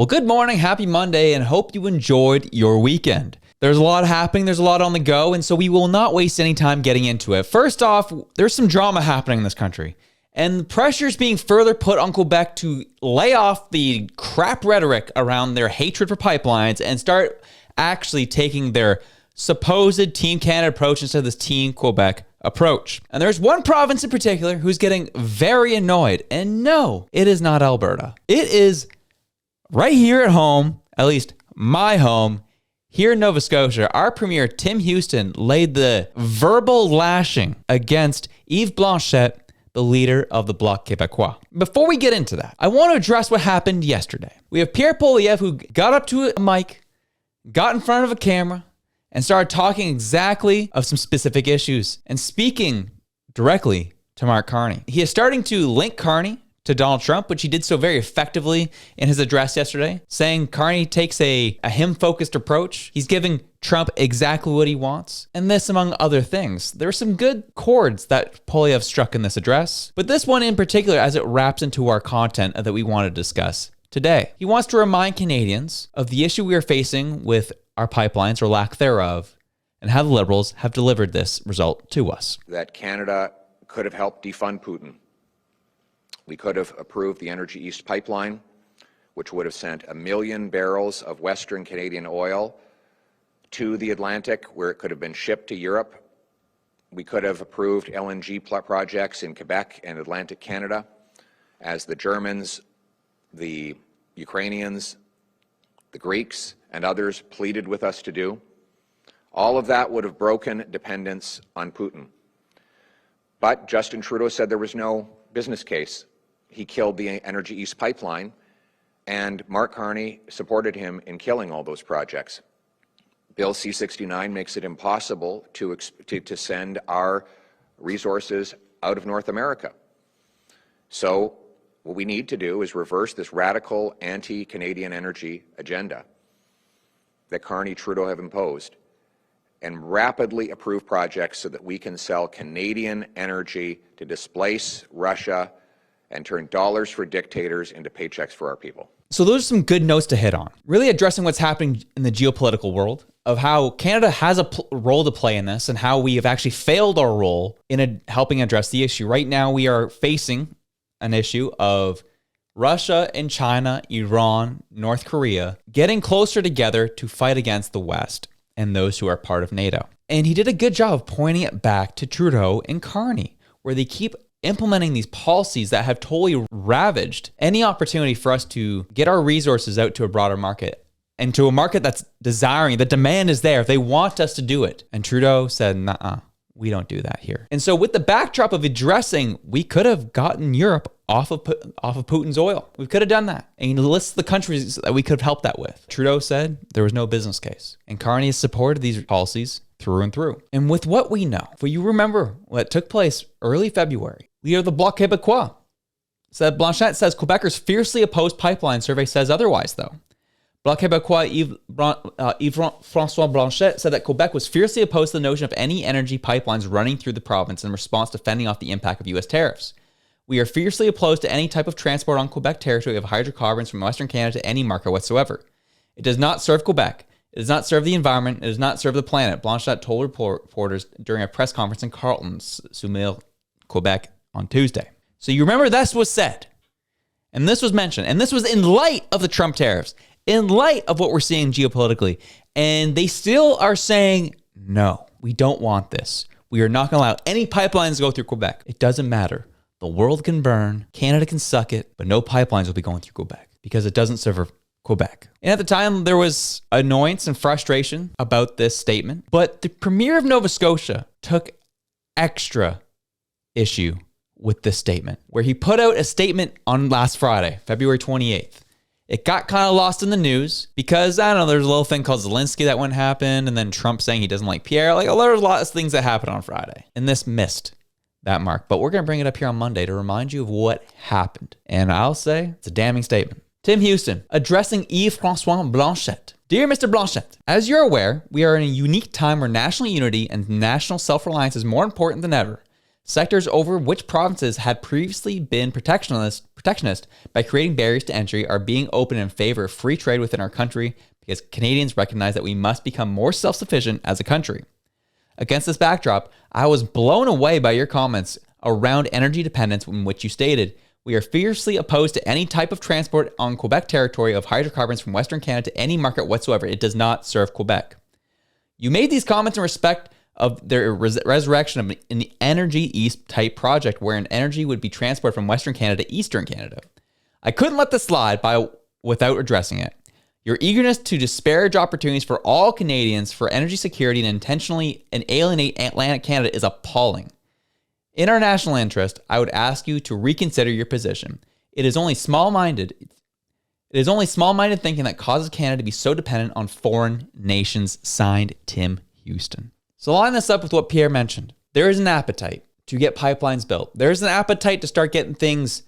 Well, good morning, happy Monday, and hope you enjoyed your weekend. There's a lot happening, there's a lot on the go, and so we will not waste any time getting into it. First off, there's some drama happening in this country, and the pressure is being further put on Quebec to lay off the crap rhetoric around their hatred for pipelines and start actually taking their supposed Team Canada approach instead of this Team Quebec approach. And there's one province in particular who's getting very annoyed, and no, it is not Alberta. It is right here at home, at least my home, here in Nova Scotia. Our Premier, Tim Houston, laid the verbal lashing against Yves Blanchet, the leader of the Bloc Québécois. Before we get into that, I want to address what happened yesterday. We have Pierre Poilievre, who got up to a mic, got in front of a camera, and started talking exactly of some specific issues and speaking directly to Mark Carney. He is starting to link Carney to Donald Trump, which he did so very effectively in his address yesterday, saying Carney takes a him-focused approach. He's giving Trump exactly what he wants, and this among other things. There are some good chords that Poilievre struck in this address, but this one in particular as it wraps into our content that we want to discuss today. He wants to remind Canadians of the issue we are facing with our pipelines, or lack thereof, and how the Liberals have delivered this result to us. That Canada could have helped defund Putin. We could have approved the Energy East pipeline, which would have sent 1 million barrels of Western Canadian oil to the Atlantic, where it could have been shipped to Europe. We could have approved LNG projects in Quebec and Atlantic Canada, as the Germans, the Ukrainians, the Greeks, and others pleaded with us to do. All of that would have broken dependence on Putin. But Justin Trudeau said there was no business case. He killed the Energy East pipeline, and Mark Carney supported him in killing all those projects. Bill C-69 makes it impossible to send our resources out of North America. So what we need to do is reverse this radical anti-Canadian energy agenda that Carney Trudeau have imposed and rapidly approve projects so that we can sell Canadian energy to displace Russia and turn dollars for dictators into paychecks for our people. So those are some good notes to hit on. Really addressing what's happening in the geopolitical world, of how Canada has a role to play in this and how we have actually failed our role in helping address the issue. Right now, we are facing an issue of Russia and China, Iran, North Korea getting closer together to fight against the West and those who are part of NATO. And he did a good job of pointing it back to Trudeau and Carney, where they keep implementing these policies that have totally ravaged any opportunity for us to get our resources out to a broader market and to a market that's desiring, the demand is there. They want us to do it. And Trudeau said, nah, we don't do that here. And so with the backdrop of addressing, we could have gotten Europe off of Putin's oil. We could have done that. And he lists the countries that we could have helped that with. Trudeau said there was no business case. And Carney has supported these policies through and through. And with what we know, if you remember what took place early February, leader of the Bloc Québécois said, Blanchet says Quebecers fiercely oppose pipeline. Survey says otherwise, though. Bloc Québécois Yves-François Blanchet said that Quebec was fiercely opposed to the notion of any energy pipelines running through the province in response to fending off the impact of U.S. tariffs. We are fiercely opposed to any type of transport on Quebec territory of hydrocarbons from Western Canada to any market whatsoever. It does not serve Quebec. It does not serve the environment. It does not serve the planet, Blanchet told reporters during a press conference in Carleton, Soumille, Quebec, on Tuesday. So you remember this was said, and this was mentioned, and this was in light of the Trump tariffs, in light of what we're seeing geopolitically, and they still are saying, no, we don't want this. We are not going to allow any pipelines to go through Quebec. It doesn't matter. The world can burn, Canada can suck it, but no pipelines will be going through Quebec because it doesn't serve Quebec. And at the time, there was annoyance and frustration about this statement, but the Premier of Nova Scotia took extra issue with this statement, where he put out a statement on last Friday, February 28th. It got kind of lost in the news because, I don't know, there's a little thing called Zelensky that wouldn't happen, and then Trump saying he doesn't like Pierre. Like, there's a lot of things that happened on Friday, and this missed that mark. But we're going to bring it up here on Monday to remind you of what happened. And I'll say it's a damning statement. Tim Houston addressing Yves-François Blanchet. Dear Mr. Blanchet, as you're aware, we are in a unique time where national unity and national self-reliance is more important than ever. sectors over which provinces had previously been protectionist by creating barriers to entry are being open in favor of free trade within our country because Canadians recognize that we must become more self-sufficient as a country. Against this backdrop, I was blown away by your comments around energy dependence, in which you stated, "We are fiercely opposed to any type of transport on Quebec territory of hydrocarbons from Western Canada to any market whatsoever. It does not serve Quebec." You made these comments in respect of their resurrection of an Energy East type project wherein energy would be transported from Western Canada to Eastern Canada. I couldn't let this slide without addressing it. Your eagerness to disparage opportunities for all Canadians for energy security and intentionally alienate Atlantic Canada is appalling. In our national interest, I would ask you to reconsider your position. It is only small-minded thinking that causes Canada to be so dependent on foreign nations, signed Tim Houston. So line this up with what Pierre mentioned. There is an appetite to get pipelines built. There is an appetite to start getting things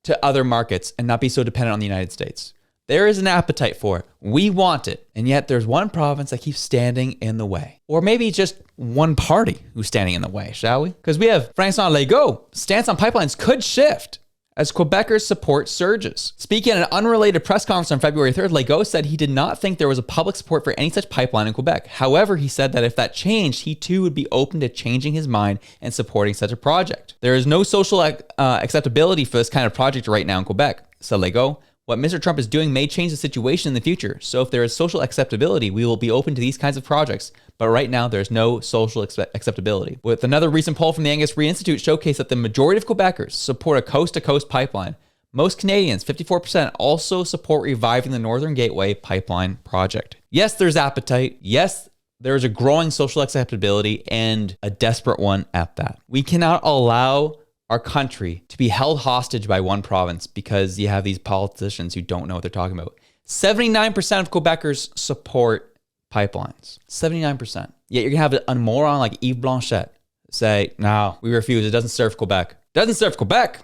to other markets and not be so dependent on the United States. There is an appetite for it. We want it. And yet there's one province that keeps standing in the way. Or maybe just one party who's standing in the way, shall we? Because we have François Legault. Stance on pipelines could shift as Quebecers' support surges. Speaking at an unrelated press conference on February 3rd, Legault said he did not think there was a public support for any such pipeline in Quebec. However, he said that if that changed, he too would be open to changing his mind and supporting such a project. There is no social acceptability for this kind of project right now in Quebec, said Legault. What Mr. Trump is doing may change the situation in the future. So if there is social acceptability, we will be open to these kinds of projects. But right now, there's no social acceptability. With another recent poll from the Angus Reid Institute showcased that the majority of Quebecers support a coast-to-coast pipeline. Most Canadians, 54%, also support reviving the Northern Gateway pipeline project. Yes, there's appetite. Yes, there's a growing social acceptability and a desperate one at that. We cannot allow our country to be held hostage by one province because you have these politicians who don't know what they're talking about. 79% of Quebecers support pipelines. 79%. Yet you're going to have a moron like Yves Blanchet say, no, we refuse. It doesn't serve Quebec. Doesn't serve Quebec?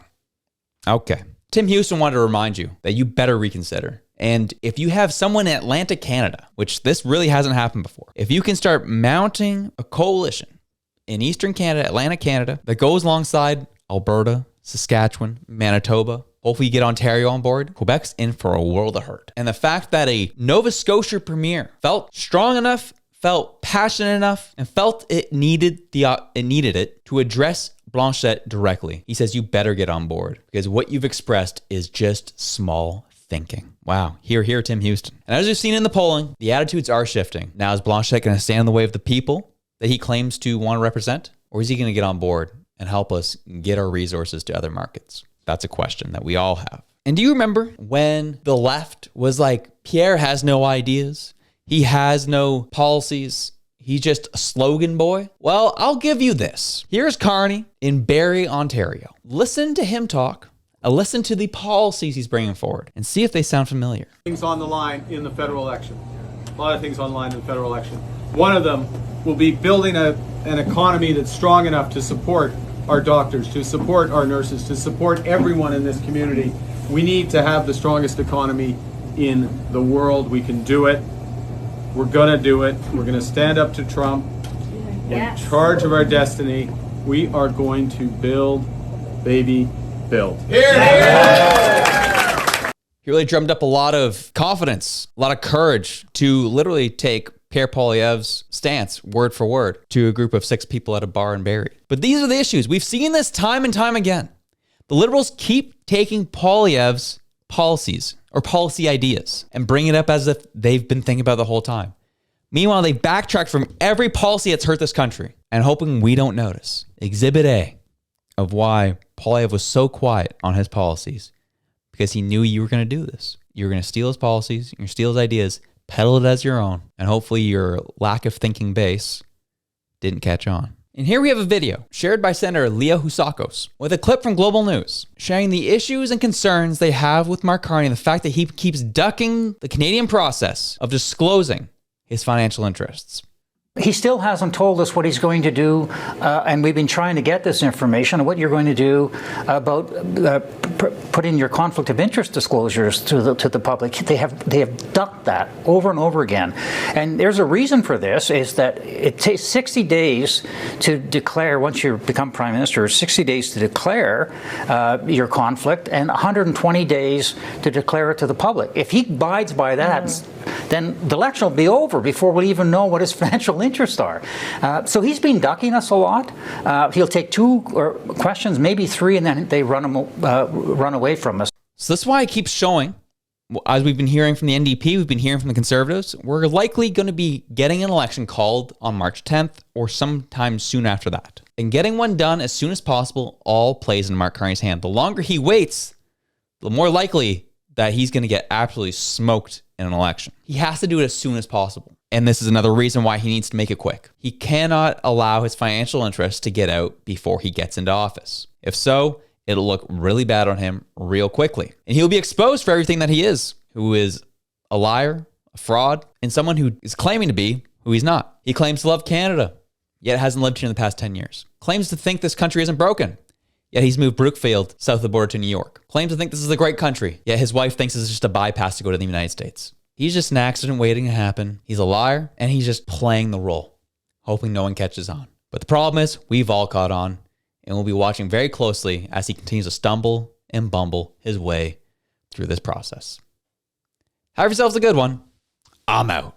Okay. Tim Houston wanted to remind you that you better reconsider. And if you have someone in Atlantic Canada, which this really hasn't happened before, if you can start mounting a coalition in Eastern Canada, Atlantic Canada, that goes alongside Alberta, Saskatchewan, Manitoba. Hopefully you get Ontario on board. Quebec's in for a world of hurt. And the fact that a Nova Scotia premier felt strong enough, felt passionate enough, and felt it needed it to address Blanchet directly. He says, you better get on board because what you've expressed is just small thinking. Wow. Hear, Tim Houston. And as we've seen in the polling, the attitudes are shifting. Now, is Blanchet going to stand in the way of the people that he claims to want to represent? Or is he going to get on board and help us get our resources to other markets? That's a question that we all have. And do you remember when the left was like, Pierre has no ideas, he has no policies, he's just a slogan boy? Well, I'll give you this. Here's Carney in Barrie, Ontario. Listen to him talk, and listen to the policies he's bringing forward, and see if they sound familiar. Things on the line in the federal election. A lot of things on the line in the federal election. One of them will be building an economy that's strong enough to support our doctors, to support our nurses, to support everyone in this community. We need to have the strongest economy in the world. We can do it. We're gonna do it. We're gonna stand up to Trump. Yes. We're in charge of our destiny. We are going to build, baby, build. Yeah. He really drummed up a lot of confidence, a lot of courage to literally take Pierre Poilievre's stance, word for word, to a group of 6 people at a bar in Barrie. But these are the issues. We've seen this time and time again. The Liberals keep taking Poilievre's policies or policy ideas and bring it up as if they've been thinking about it the whole time. Meanwhile, they backtrack from every policy that's hurt this country and hoping we don't notice. Exhibit A of why Poilievre was so quiet on his policies, because he knew you were going to do this. You were going to steal his policies, you're going to steal his ideas, peddle it as your own, and hopefully your lack of thinking base didn't catch on. And here we have a video shared by Senator Leah Housakos with a clip from Global News sharing the issues and concerns they have with Mark Carney and the fact that he keeps ducking the Canadian process of disclosing his financial interests. He still hasn't told us what he's going to do, and we've been trying to get this information on what you're going to do about putting your conflict of interest disclosures to the public. They have ducked that over and over again, and there's a reason for this. Is that it takes 60 days to declare once you become prime minister, 60 days to declare your conflict, and 120 days to declare it to the public. If he abides by that, then the election will be over before we'll even know what his financial interests are. So he's been ducking us a lot. He'll take 2 questions, maybe 3, and then they run away from us. So that's why it keeps showing, as we've been hearing from the NDP, we've been hearing from the Conservatives, we're likely going to be getting an election called on March 10th or sometime soon after that. And getting one done as soon as possible all plays in Mark Carney's hand. The longer he waits, the more likely that he's going to get absolutely smoked in an election. He has to do it as soon as possible. And this is another reason why he needs to make it quick. He cannot allow his financial interests to get out before he gets into office. If so, it'll look really bad on him real quickly. And he'll be exposed for everything that he is, who is a liar, a fraud, and someone who is claiming to be who he's not. He claims to love Canada, yet hasn't lived here in the past 10 years. Claims to think this country isn't broken, yet he's moved Brookfield south of the border to New York. Claims to think this is a great country, yet his wife thinks this is just a bypass to go to the United States. He's just an accident waiting to happen. He's a liar, and he's just playing the role, hoping no one catches on. But the problem is, we've all caught on, and we'll be watching very closely as he continues to stumble and bumble his way through this process. Have yourselves a good one. I'm out.